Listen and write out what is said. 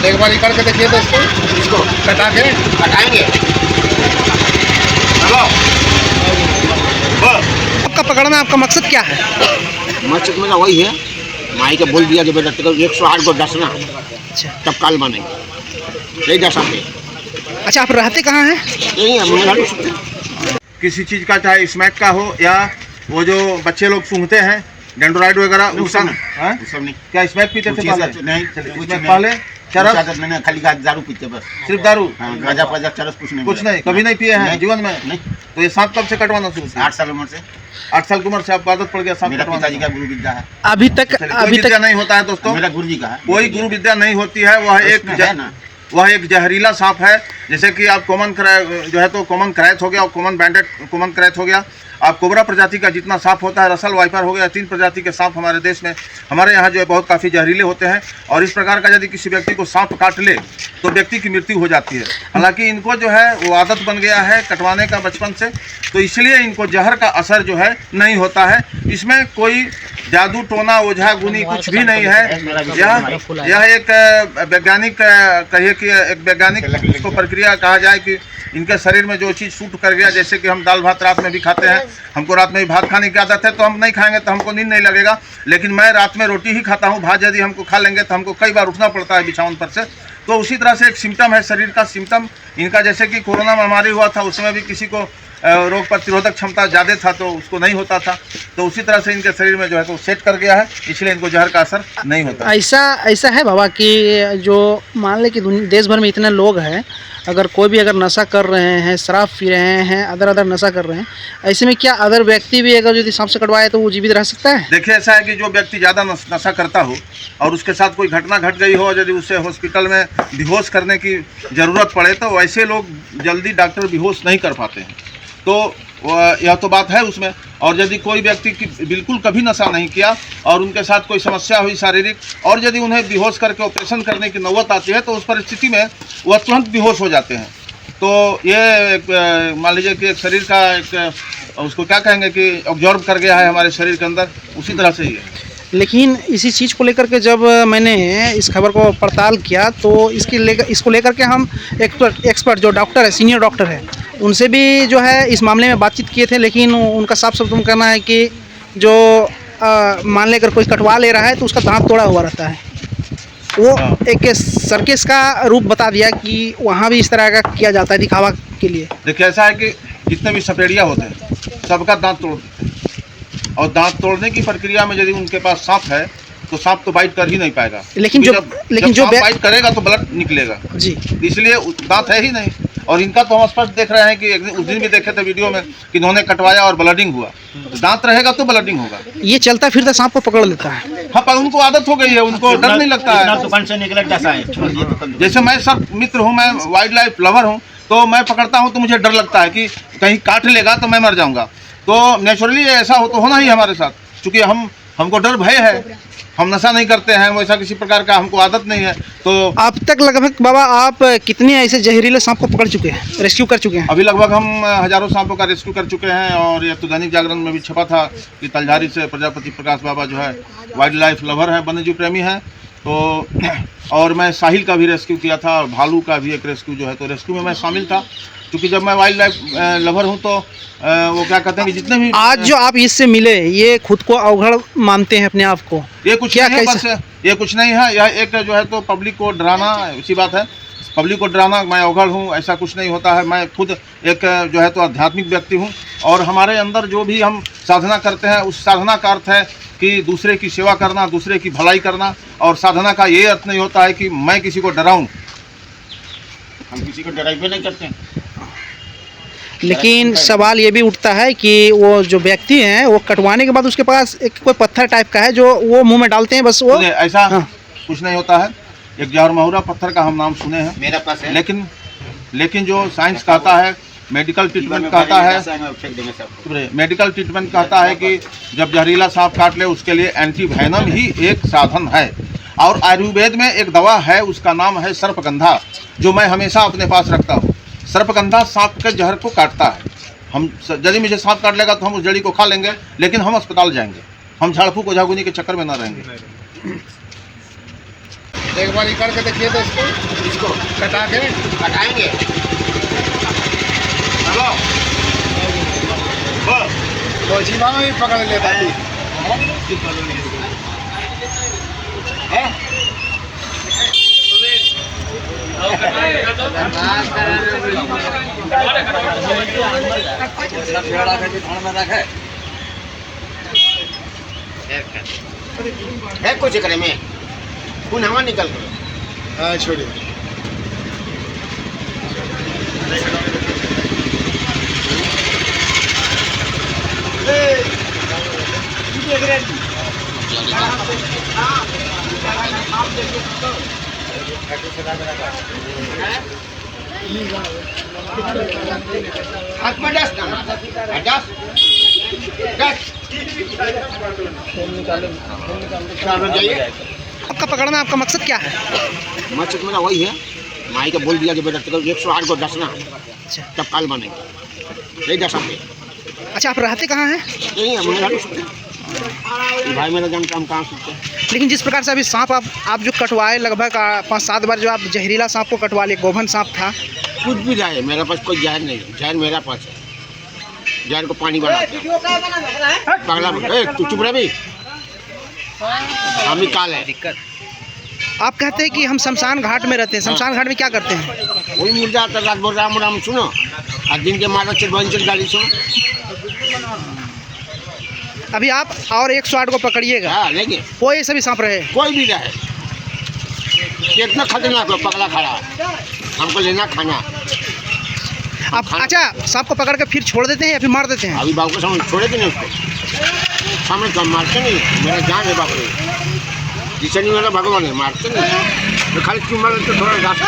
एक बार निकाल के देखिए दोस्तों, इसको कटा के हटाएंगे। चलो आपका पकड़ना आपका मकसद क्या है? मकसद मेरा वही है, माई के बोल दिया कि बेटा तेरे को 108 को डसना, अच्छा तब काल मानेंगे, यही डसा पे। अच्छा, आप रहते कहाँ हैं? यही है मेघालय। किसी चीज़ का, चाहे स्मैक का हो या वो जो बच्चे लोग सूंघते हैं डेंड्रोइड वगैरह, उसका हाँ? सब नहीं, क्या स्मैक पीते थे पहले? नहीं स्मैक पहले शराब, मैंने खाली दारू पीते बस, सिर्फ दारू, गांजा पाजा चरस कुछ नहीं, कुछ नहीं, कभी नहीं पिए हैं जीवन में? नहीं। तो ये सांप कब से कटवाना शुरू किया? 8 साल उम्र से। 8 साल की उम्र से आपको आदत पड़ गया सांप मेरा कटवाने पिताजी का गुरु विद्या है। अभी तक कोई विद्या नहीं होता है दोस्तों, मेरा गुरु जी का है। कोई गुरु विद्या नहीं होती है। वह एक जहरीला सांप है। जैसे कि आप कॉमन जो है तो कॉमन क्रैथ हो गया और कॉमन बैंडेड, कॉमन क्रैथ हो गया। आप कोबरा प्रजाति का जितना सांप होता है, रसल वाइपर हो गया, 3 प्रजाति के सांप हमारे देश में, हमारे यहाँ जो है बहुत काफ़ी जहरीले होते हैं। और इस प्रकार का यदि किसी व्यक्ति को सांप काट ले तो व्यक्ति की मृत्यु हो जाती है। हालांकि इनको जो है वो आदत बन गया है कटवाने का बचपन से, तो इसलिए इनको जहर का असर जो है नहीं होता है। इसमें कोई जादू टोना ओझा गुनी कुछ भी नहीं है। यह एक वैज्ञानिक, कहिए कि एक वैज्ञानिक इसको प्रक्रिया कहा जाए कि इनके शरीर में जो चीज़ सूट कर गया। जैसे कि हम दाल भात रात में भी खाते हैं, हमको रात में भी भात खाने की आदत है, तो हम नहीं खाएंगे तो हमको नींद नहीं लगेगा। लेकिन मैं रात में रोटी ही खाता हूँ, भात यदि हमको खा लेंगे तो हमको कई बार उठना पड़ता है बिछावन पर से। तो उसी तरह से एक सिम्टम है शरीर का, सिम्टम इनका। जैसे कि कोरोना महामारी हुआ था, उसमें भी किसी को रोग प्रतिरोधक क्षमता ज़्यादा था तो उसको नहीं होता था, तो उसी तरह से इनके शरीर में जो है तो सेट कर गया है, इसलिए इनको जहर का असर नहीं होता। ऐसा है बाबा कि जो मान ले कि देश भर में इतने लोग हैं, अगर कोई भी अगर नशा कर रहे हैं, शराब पी रहे हैं, अदर नशा कर रहे हैं, ऐसे में क्या अदर व्यक्ति भी अगर यदि सांप से कटवाए तो वो जीवित रह सकता है? देखिए, ऐसा है कि जो व्यक्ति ज़्यादा नशा करता हो और उसके साथ कोई घटना घट गई हो, यदि उसे हॉस्पिटल में बेहोश करने की ज़रूरत पड़े, तो वैसे लोग जल्दी डॉक्टर बेहोश नहीं कर पाते हैं। तो यह तो बात है उसमें। और यदि कोई व्यक्ति की बिल्कुल कभी नशा नहीं किया और उनके साथ कोई समस्या हुई शारीरिक, और यदि उन्हें बेहोश करके ऑपरेशन करने की नौबत आती है, तो उस परिस्थिति में वह तुरंत बेहोश हो जाते हैं। तो ये मान लीजिए कि एक शरीर का एक, उसको क्या कहेंगे कि ऑब्जर्व कर गया है हमारे शरीर के अंदर, उसी तरह से ही है। लेकिन इसी चीज़ को लेकर के जब मैंने इस खबर को पड़ताल किया तो इसको लेकर के हम एक्सपर्ट जो डॉक्टर है, सीनियर डॉक्टर है, उनसे भी जो है इस मामले में बातचीत किए थे। लेकिन उनका साफ शब्दों में कहना है कि जो मान लेकर कोई कटवा ले रहा है तो उसका दांत तोड़ा हुआ रहता है। वो एक सर्कस का रूप बता दिया कि वहाँ भी इस तरह का किया जाता है दिखावा के लिए। देखिए, ऐसा है कि जितने भी सपेड़िया होते हैं सबका दांत तोड़ देते हैं, और दांत तोड़ने की प्रक्रिया में यदि उनके पास सांप है तो सांप तो बाइट कर ही नहीं पाएगा। लेकिन जो बाइट करेगा तो ब्लड निकलेगा जी, इसलिए दांत है ही नहीं। और इनका तो हम स्पष्ट देख रहे हैं कि एक दिन, उस दिन भी देखे थे वीडियो में कि इन्होंने कटवाया और ब्लडिंग हुआ। तो दांत रहेगा तो ब्लडिंग होगा। ये चलता फिरता सांप को पकड़ लेता है। हाँ, पर उनको आदत हो गई है, उनको डर नहीं लगता है। दुकान से निकला जैसा है, जैसे मैं सब मित्र हूँ, मैं वाइल्ड लाइफ लवर हूँ, तो मैं पकड़ता हूँ तो मुझे डर लगता है कि कहीं काट लेगा तो मैं मर जाऊँगा। तो नेचुरली ऐसा हो तो होना ही हमारे साथ, क्योंकि हमको डर भय है, हम नशा नहीं करते हैं, वैसा किसी प्रकार का हमको आदत नहीं है। तो अब तक लगभग बाबा आप कितने ऐसे जहरीले सांप को पकड़ चुके हैं, रेस्क्यू कर चुके हैं? अभी लगभग हम हजारों सांपों का रेस्क्यू कर चुके हैं। और ये तो दैनिक जागरण में भी छपा था कि तलझारी से प्रजापति प्रकाश बाबा जो है वाइल्ड लाइफ लवर है, वन्यजीव प्रेमी हैं। तो और मैं साहिल का भी रेस्क्यू किया था, और भालू का भी एक रेस्क्यू जो है तो रेस्क्यू में मैं शामिल था, क्योंकि जब मैं वाइल्ड लाइफ लवर हूँ तो वो क्या कहते हैं कि जितने भी आज जो आप इससे मिले, ये खुद को अवघड़ मानते हैं अपने आप को? ये कुछ क्या नहीं है, बस ये कुछ नहीं है। यह एक जो है तो पब्लिक को डराना, इसी बात है, पब्लिक को डराना। मैं अवघड़ हूँ, ऐसा कुछ नहीं होता है। मैं खुद एक जो है तो आध्यात्मिक व्यक्ति हूँ, और हमारे अंदर जो भी हम साधना करते हैं, उस साधना का अर्थ है कि दूसरे की सेवा करना, दूसरे की भलाई करना। और साधना का ये अर्थ नहीं होता है कि मैं किसी को डराऊँ, हम किसी को डराइए नहीं करते हैं। लेकिन सवाल ये भी उठता है कि वो जो व्यक्ति हैं वो कटवाने के बाद उसके पास एक कोई पत्थर टाइप का है जो वो मुंह में डालते हैं, बस वो ऐसा हाँ। कुछ नहीं होता है। एक जहरमहुरा पत्थर का हम नाम सुने हैं, मेरा पास है। लेकिन जो साइंस कहता है, मेडिकल ट्रीटमेंट कहता है, मेडिकल ट्रीटमेंट कहता है कि जब जहरीला सांप काट ले उसके लिए एंटीवेनम ही एक साधन है। और आयुर्वेद में एक दवा है, उसका नाम है सर्पगंधा, जो मैं हमेशा अपने पास रखता हूँ। सर्पगंधा सांप के जहर को काटता है। हम यदि मुझे सांप काट लेगा तो हम उस जड़ी को खा लेंगे, लेकिन हम अस्पताल जाएंगे, हम झाड़ फूक ओझागुनी के चक्कर में ना रहेंगे। एक बार ये करके देखिए तो इसको कटा के हटाएंगे। हेलो तो जीवा में भी पकड़ लेता है। है कुछ करे में खून हवा निकल गया। हाँ छोड़िए। हाथ में डस्ट जाइए। आपका पकड़ना आपका मकसद क्या है? मकसद मेरा वही है, माई को बोल दिया कि बेटा तेरे को 108 को डसना, अच्छा तब काल बनेगा। यही डसा पे अच्छा, आप रहते कहाँ हैं? यही है, मुझे ये भाई मेरा जानता हम कहाँ सूखते हैं। लेकिन जिस प्रकार से अभी सांप आप जो कटवाए लगभग 5-7 बार जो आप जहरीला सांप को कटवा लिए, गोभन सांप था। कुछ भी जाए, मेरे पास कोई जहर नहीं, जहर मेरा पास है। जहर को पानी बना पगला तू चुप रह भी, हम ही काल है। आप कहते हैं कि हम शमशान घाट में रहते हैं, शमशान घाट में क्या करते हैं? वही मिल जाता रात भर राम राम सुनो, और दिन के मारा चल गाड़ी सुनो। अभी आप और 108 को पकड़िएगा, हाँ लेकिन कोई सभी सांप रहे। कोई भी रहे, कितना खतरनाक है, पगला खड़ा, हमको लेना खाना। आप अच्छा सांप को पकड़ के फिर छोड़ देते हैं या फिर मार देते हैं? अभी बाबू को समझ छोड़े नहीं उसको, सामने तो मारते नहीं, मेरा जान है बाबू जिसे नहीं मेरा भगवान है, मारते नहीं, तो खाली क्यों मारे तो थोड़ा रास्ता